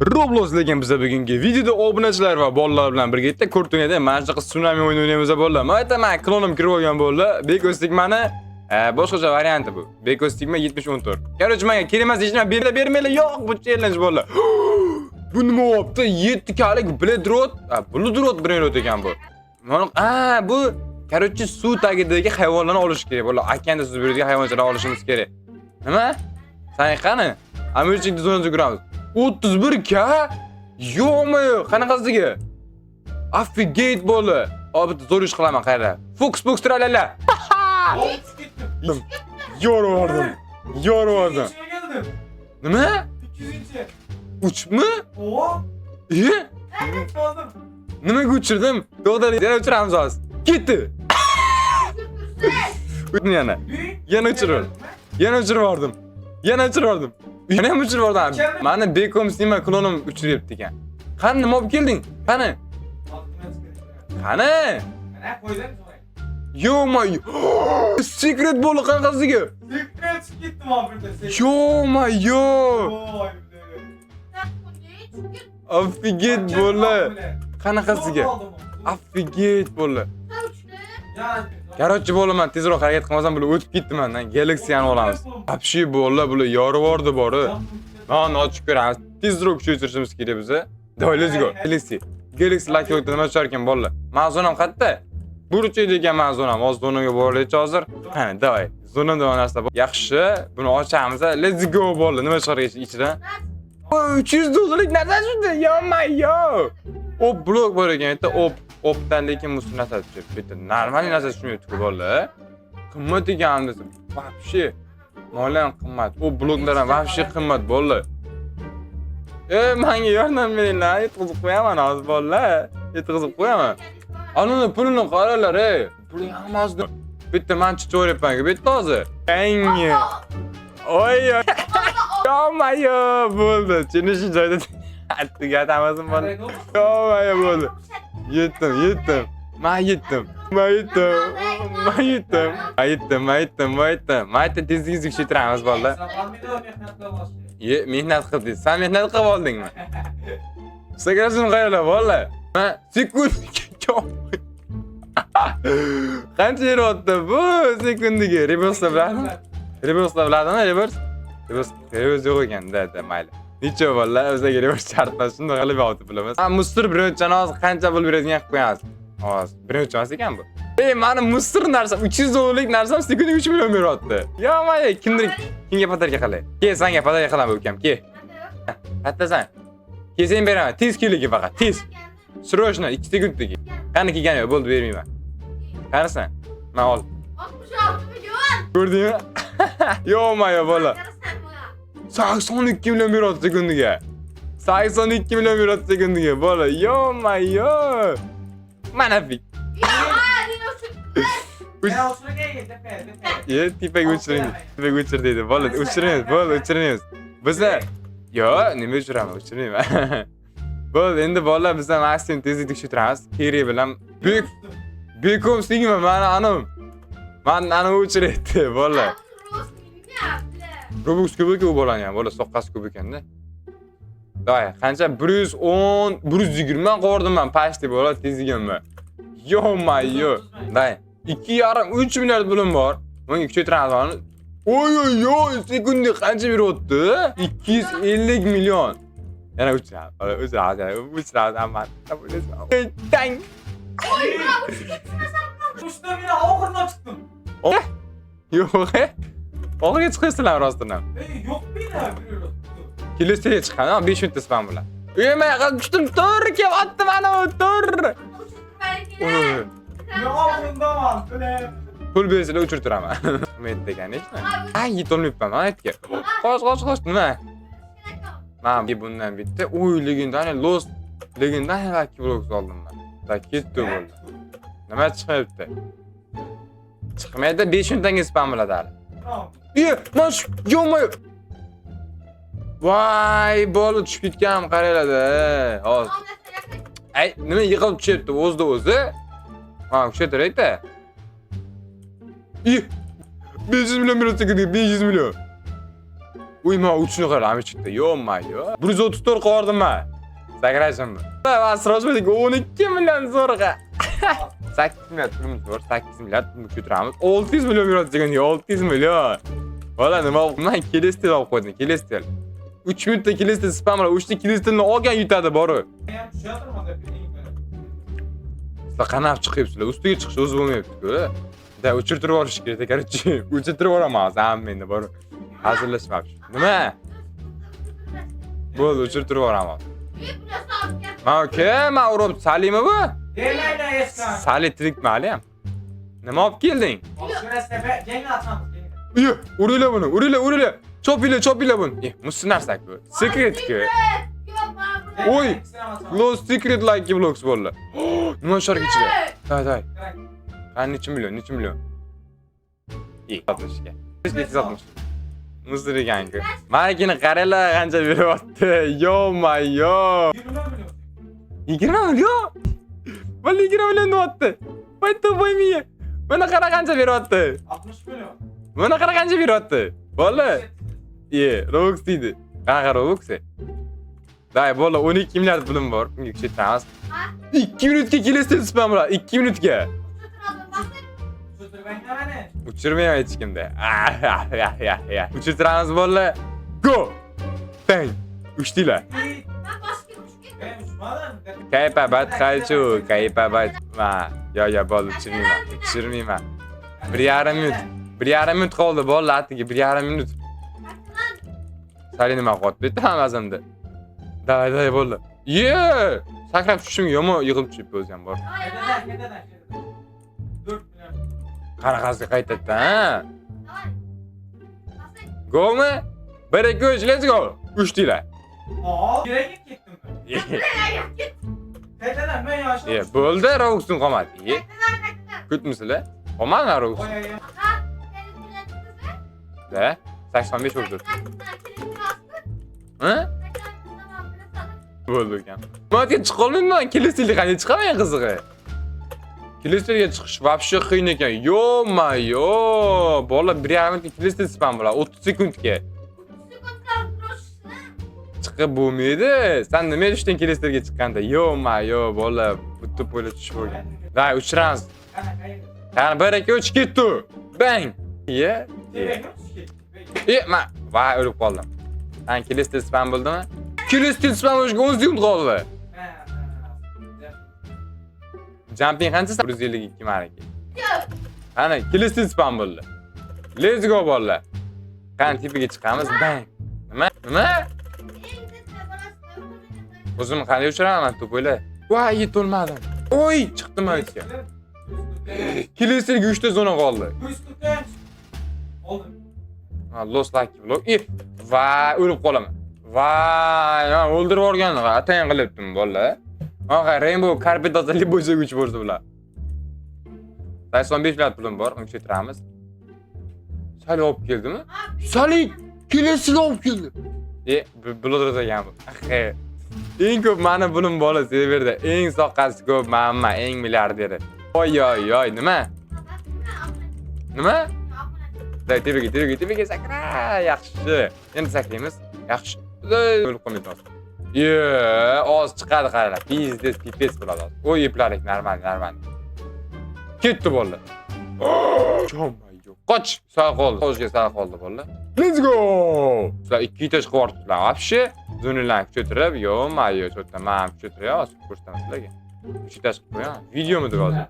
Roblox lekin biza bugungi videoda obunachilar va bolalar bilan birga bitta kurtuniyada mana shunaqa tsunami o'yin o'ynaymiz bolalar. Men aytaman, klonim kirib olgan bolalar. Bekostigmani boshqacha varianti bu. Bekostigma 7014. Короче, menga kerak emas hech nima bermaylar. Yo'q, bu challenge bolalar. Bu nima bo'pti? 7 kalik Bloodroot. Bloodroot Bloodroot ekan bu. Bu короче suv tagidagi hayvonlarni olish kerak bolalar. Okeanda suzib yuradigan hayvonlarni olishimiz kerak. Nima? Sen qani? Amerikada zonada yuramiz. 31k? Yo'qmi? Qanaqasiga? Affigate bola. Obit zo'r ish qilaman qayerda? Fox tralala. Yorvardim. Nima? 3 mi? Nimaga uchirdim? To'g'ri, yana uchiramiz hozir. Ketdi. Yana uchirdim. Yana uchirdim. Yana ham uchirdim. Mani Bekom Sima klonim uchiryapti ekan. Qani nima olib kelding? Qani? Yo'q-moy. Secret bo'li qanaqasiga? Secret ketdi mobilda. Yo'q-moy. Affigate bo'li. Qanaqasiga? Affigate bo'li. Короче, bo'laman, tezroq harakat qilmasam bular o'tib ketdi mendan. Galaxiyani olamiz. Вообще bo'lar, bular yorvordi bori. Mana ochib ko'ramiz. Tezroq tushirishimiz kerak biza. Давай, let's go. Galaxy Lucky Lock'da nima tushar ekan bolalar? Mazonam qayerda? Burchaydi ekan mazonam. Hozir zonaga boraychi hozir. Qani, давай. Zonada narsa bor. Yaxshi, buni ochamiz. Let's go bolalar. Nima chiqar ichidan? $300 narsa tushdi. Yo. Op blok bor ekan, bitta opdan lekin bu narsa tushib. Bitta normal narsa tushmayapti bolalar. Qimmat ekan desa. Вообще nolan qimmat. O bloklar ham вообще qimmat bolalar. Menga yordam beringlar, yetkazib qo'yaman hozir bolalar. Yetkazib qo'yaman. Anani pulini qaralar, Puli hammasi. Bitta men chiqaryapman, bitta hozir. Yangi. Oy. Yo'mayo bo'ldi. Chinishi joyda attiga atamazim bolalar. Yo'mayo bo'ldi. Yetdim. Mayta tezlik kuchaytiramiz bolalar. Mehnat qildingiz. Sen mehnat qilib oldingmi? Sakrashim qayerda bolalar? Sekund. Qancha yeryapti bu sekundiga? Reverse biladimi? Reverse yo'q ekan-da, mayli. Necha bolalar o'ziga reverse chartlar shunday qilib yotib bilamiz. Mustir birinchi hozir qancha bo'lib beradigan qilib qo'yamiz. Hozir birinchi emas ekan bu. Mani mustir narsam $300 narsam sekundiga 3 million beryapti. Yo'q-moy, kimga patarga qilay? Ke, senga patarga qilaman ukam, ke. Qattasan? Ke, sen beraman. Tez keligi faqat, tez. Srochno 2 sekundligi. Qani kelgani yo'q, bo'ldi bermayman. Qarasan? Men ol. 66 million. Ko'rdingmi? Yo'q-moy bola. 82 million beryapti sekundiga. 82 million beryapti sekundiga bola. Yo'q-moy. Mana fik. Tepaga o'chir deydi. Bola, o'chiramiz. Biza nima o'chiraman, o'chirmayman. Bo'ldi, endi bolalar bizdan maksimum tezlikni tushiramiz. Kerak bilan Bekom Sigma mani o'chiryapti bolalar. Robux ko'p ekan u bolani ham, bola soqqasi ko'p ekanda. Davay, qancha? 110, 120 qo'rdim men, pashti bola tezligimmi? Yo'q-moy. Davay, 2,5-3 milliard pulim bor. Menga kuchaytiramiz. Oy, sekunda qancha beryapti? 250 million. Yana uchramiz amma. Tang. Ushda men oxirdan chiqdim. Yo'q. Oxirga chiqasizlar rostdan. Yo'q meni. Kelesiga chiqqan, 5 minutda spam bilan. Men chiqdim, tur kelyapti mana u, tur. Yo'qindaman, Pul bersanglar uchirtiraman. Men degan nechta? Yetolmayapman men aytga. Qo'sh, nima? Men bundan bitta legendariy Lucky Block oldim men. Da ketdi bo'ldi. Nima chiqyapti? Chiqmaydi, 5 minutdan spam bo'ladi hali. Yo'q-moy. Voy, bola tushib ketganim qaranglar-da. Hozir. Nima yiqilib tushyapti o'zi? Kuchaytirayda. 500 million beryapti, 500 million. Uyma uchini qarami chiqdi. Yo-mayo. 134 qo'rdim men. Sakrashimmi? Va srojmedik 12 million zo'rg'a. 8 million pulimiz bor, 8 million pulni ko'taramiz. 600 million yuradi degan, 600 million. Valla nima men kelestel olib qo'ydim, kelestel. 3 minutda kelestel spamlar, 3 ta kelestelni olgan yutadi bori. Men ham tushatirman deb biling. Sizlar qanaq chiqyapsizlar? Ustiga chiqish o'zi bo'lmayapti-ku. Da o'chirtirib yuborish kerak, короче. O'chirtirib yuboraman, zaminda bor. Hazillashmoqchi. Nima? Bo'ldi, o'chirtirib yuboraman. Ma kim? Urib Salima bu? Demaylar eskan. Sali tirikmi hali ham? Nima olib kelding? Boshqarasida yangi ochamiz. Yo, uringlar buni, uringlar. Chopinglar buni. Musi narsa bu. Secret-ku. Oy, Close Secret like blocks bo'ldi. Nima shart ichida? Day. Qani necha million? 60 ga. 260. Muzdirgan-ku. Manikini qaranglar qancha beryapti. Yo-mayo. 20 million? Valla 20 million deyapti. Voyto voymiye. Mana qara qancha beryapti? 60 million. Mana qara qancha beryapti? Valla. Robux deydi. Qanaqa Robux? Day, valla 12 milliard pulim bor. Bunga kuchaytiramiz. 2 minutga kelasiz spamlar. 2 minutga. Uçurmayam hech kimda. Uçurtiramiz valla. Go. Bang. Uchdilar. Kaypabat qaychu, kaypabat. Ma, yo bo'ldi, tushirmayman. 1,5 minut. 1,5 minut qoldi, bo'ldi, atiga 1,5 minut. Sali nima qotib ketdi hammazimda. Day bo'ldi. Sakrab tushishim yomon yig'ilib tushib o'zim bor. Ketadan. 4 million. Qanaqasiga qaytadi, ha? Go'mi? 1 2 3, let's go. Uchdilar. Yuraga ketdim ben. Ketadan men yoshim. Bo'ldi, Robux'un qolmadi. Kutmisizlar? Qolmadi Robux. Da, 85 bo'ldi. Ha? Bo'ldi ekan. Menga chiqolmayman, kelesizlik qanday chiqaman qizig'i. Kelesizga chiqish вообще qiyin ekan. Yo-mayo, bola 1,5 minutga kelesiz spam bo'lar, 30 sekundga. Chiqib bo'lmaydi. Sen nima uchun kelesizga chiqqanda? Yo-mayo, bola bitta po'yla tushib bo'lgan. Day, uchramiz. Qani 1 2 3 ketdi. Bang. Ma, voy o'lib qoldim. Sen kelesiz spam bo'ldimi? Kelesiz spam bo'lishga 10 sekund qoldi. Jumping qancha? 152 maraka. Ana, kelesiz spam bo'ldi. Let's go bolalar. Qani tepaga chiqamiz. Bang. Nima? O'zim qanday uchiraman to'plar? Voy, yetolmadim. Oy, chiqdim aytga. Kelesizga 3 ta zona qoldi. Oldim. Lost lucky block. Voy, o'lib qolaman. Voy, o'ldirib yuborgan, atayin qilibdim bolalar. Aha, Rainbow Carpet tozalik bo'yicha kuch bo'lsa bular. 85 million pulim bor, uni ko'taramiz. Sali olib keldimi? Sali kelesini olib keldi. Bloder ekan bu. Eng ko'p meni pulim bola serverda, eng soqqasi ko'p menman, eng milliarderi. Oy, nima? Nima? Day, tepaga sakra, yaxshi. Endi sakraymiz. Yaxshi. O'lib qolmaymiz. Oz chiqadi qaranglar. Pizdes pipes bo'ladi. Oy, eplarik normal. Ketdi bolalar. Cho'mayyo. Qoch, sal qoldi. Qo'shga sal qoldi bolalar. Let's go. Sizlar 2 ta chiqib o'rtdilar. Вообще, zonalarni kuchaytirib, yo-mayo, cho'tta men kuchaytiryapsiz, ko'rsataman sizlarga. 2 ta chiqib qo'ygan. Videomi deb hozir?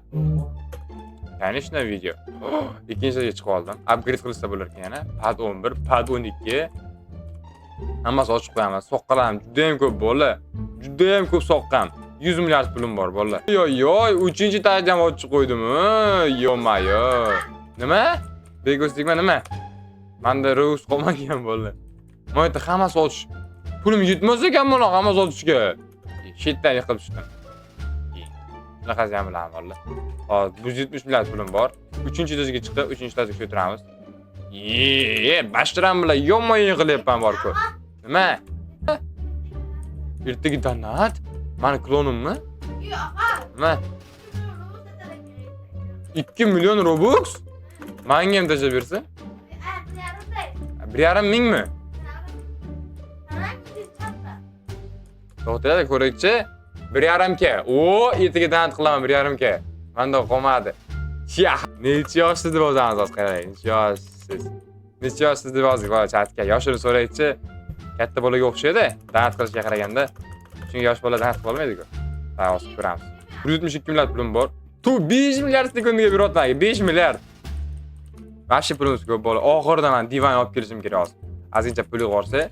Конечно, video. Ikkinchisiga chiqib oldim. Upgrade qilsa bo'lar ekan yana. Pad 11, pad 12. Hammasi ochiq qo'yaman. Soqqalarim juda ham ko'p bola. Juda ham ko'p soqqam. 100 milliard pulim bor bola. Yoy, 3-darajani ochib qo'ydim. Yo-mayo. Nima? Begoslikma nima? Menda Robux qolmagan bola. Mo'yta hammasi ochish. Pulim yetmas ekan buni hammasi ochishga. Shetdan yiqilib tushdim. Shunaqasi ham bilaman bola. Hozir 170 milliard pulim bor. 3-dasiga chiqdi, 3-dasiga ko'taramiz. Bashtiram bilan yomon yig'ilyapman bor-ku. Nima? Ertaga donat? Mani klonimmi? Nima? 2 million Robux? Menga ham tashlab bersa? 1,5 mingmi? To'xtaydi, ko'rikchi. 1,5 k. O, etiga dant qilaman 1,5 k. Menda qolmadi. Ya, necha yoshsiz deb yozamiz hozir qarang. Necha yoshsiz? Necha yoshsiz deb yozdik bola chatga. Yoshini so'raychi. Katta bolaga o'xshaydi. Dant qilishga qaraganda. Chunki yosh bola dant qila olmaydi-ku. Ha, hozir ko'ramiz. 172 milliard pulim bor. Tu 5 milliard sekundiga beryapman. 5 milliard. Vashi pulimiz ko'p bola. Oxirida men divan olib kelishim kerak hozir. Azincha puli qorsa.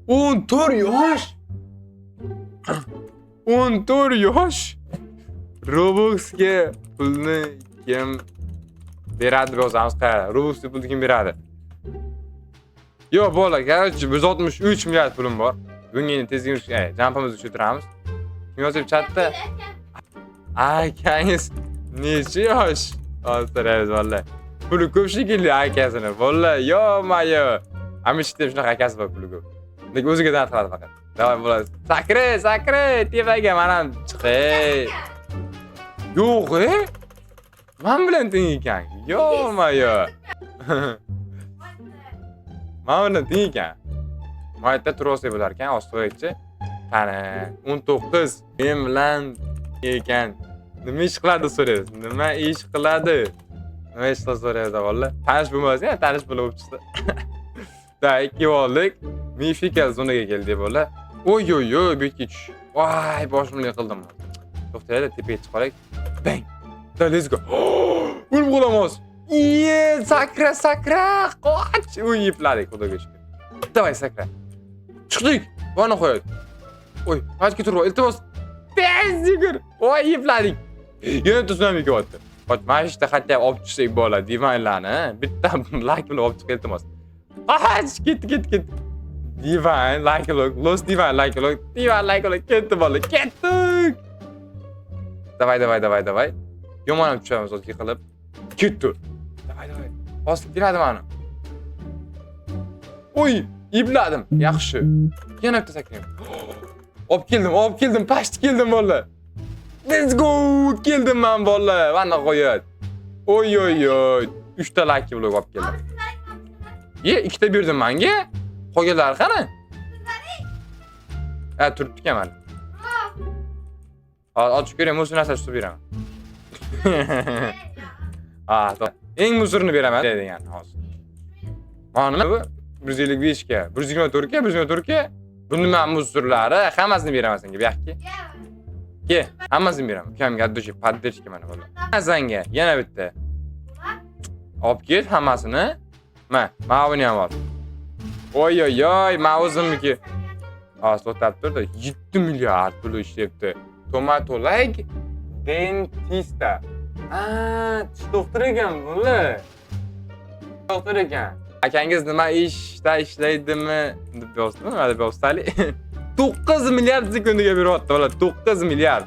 14 yosh. 14 yosh. Robuxga pulni kim beradi deb yozamiz. Qara, Robuxga pulni kim beradi? Yo bola, короче, 163 milliard pulim bor. Bunga tez yurish, jampimizni tushiramiz. Kim yozib chatda? Akangiz necha yosh? Hozir vallahi. Puli ko'p shekilli akasini. Vallahi, yo mayo. Amishda shunaqa akasi bor puli ko'p. Lekin o'ziga dant qiladi faqat. Davay bola. Sakra, tepaga mana chiqay. Yo'q, men bilan teng ekan. Yo mayo. Men bilan teng ekan. Mayda turose bo'lar ekan, ostoychi. Qani, 19 men bilan ekan. Nima ish qiladi so'raysiz? Nima ish qiladi? Nima ish qiladi so'raysiz valla. Tanish bo'lmasa, tanish bo'lib chiqdi. Da 2 oldik. Mifika zonaga keldi bola. Oy, bu ketdi. Voy, boshimni qildim. To'xtaydi, tepaga chiqib qolaylik. Bang. Da, let's go. O'lib qolamiz. Iye, sakra. Qoch. Uy, yipladik, xudoga shukr. Davay, sakra. Chiqdik. Bana qo'yadi. Oy, hajga turib, iltimos. Bezigir. Oy, yipladik. Yana tsunami kelyapti. Qoch, mana ishda xatya olib tushsak bo'ladi, divanlarni. Bitta like bilan olib chiqib iltimos. Qoch, ketdi. Divan, like look, los divan, like look, ketdi bola, ketdik. Davay. Yomon ham tushamiz o'tga qilib. Ketdi. Davay. Hozir keladi meni. Oy, ibladim. Yaxshi. Yana bitta sakrayman. Olib keldim, pashti keldim bola. Let's go! Keldim men bola. Mana qo'yat. Oy. 3 ta like blog olib keldim. Ye, 2 ta berdim menga. Qolganlar qani? Ha, turibdi ekan mana. Ochib ko'ring, musor narsa tutib beraman. Eng musorni beraman degan hozir. Mana bu 155 ga, 124 ga. Buni men musorlari hammasini beraman senga, bu yoqqa. Ke, hammasini beraman. Ukam gaddoshi podderchka mana bo'lar. Senga yana bitta. Olib ket hammasini. Men buni ham ol. Oy, men o'zimniki. Hozir o'tab turdi. 7 milliard pul ishlayapti. Tomato like dentista. Tish doktori ekan bular. Doktor ekan. Akangiz nima ishda ishlaydimi deb yozdim, deb yozsali. 9 milliard sekundiga beryapti, bola. 9 milliard.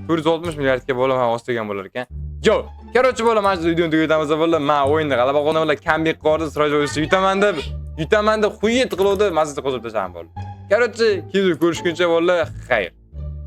160 milliardga bola ham ostigan bo'lar ekan. Yo, короче bola, mana shu videoni tugatamiz bola. Men o'yinda g'alaba qozonaman, kambek qordi, siroj o'yishni yutaman deb xuyet qiluvdi, mazza qozib tashladim bola. Короче, keyin ko'rishguncha bola, xayr.